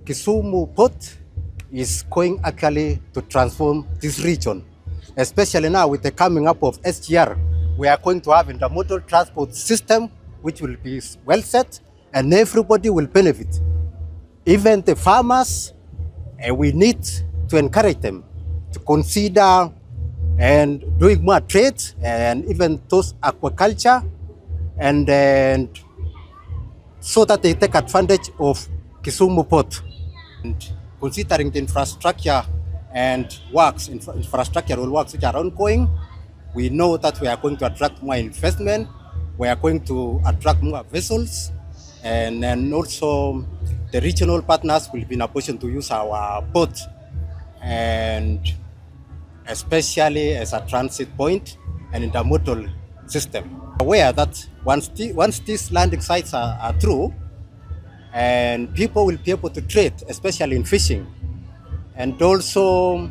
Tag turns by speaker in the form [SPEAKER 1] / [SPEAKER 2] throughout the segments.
[SPEAKER 1] Kisumu port is going actually to transform this region, especially now with the coming up of SGR. We are going to have intermodal transport system which will be well set and everybody will benefit. Even the farmers, we need to encourage them to consider and doing more trade and even those aquaculture and so that they take advantage of Kisumu port. And considering the infrastructure and infrastructural works which are ongoing, we know that we are going to attract more investment, we are going to attract more vessels, and also the regional partners will be in a position to use our port, and especially as a transit point and intermodal system. Aware that once these landing sites are through, and people will be able to trade, especially in fishing. And also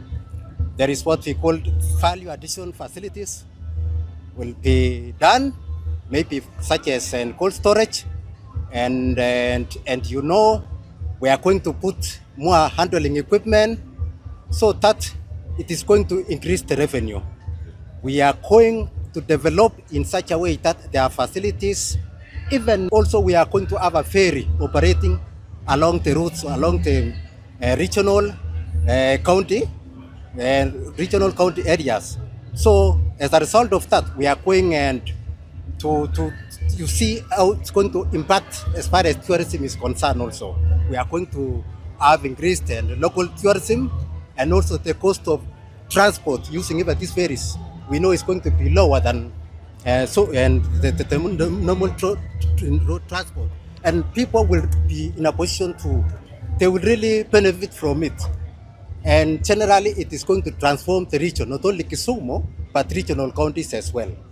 [SPEAKER 1] there is what we call value addition facilities will be done, maybe such as cold storage, and you know, we are going to put more handling equipment so that it is going to increase the revenue. We are going to develop in such a way that there are facilities. Even also we are going to have a ferry operating along the routes, along the regional county areas. So as a result of that, we are going and to you see how it's going to impact as far as tourism is concerned also. We are going to have increased local tourism, and also the cost of transport using even these ferries, we know it's going to be lower than the normal road transport. And people will be in a position they will really benefit from it. And generally it is going to transform the region, not only Kisumu, but regional counties as well.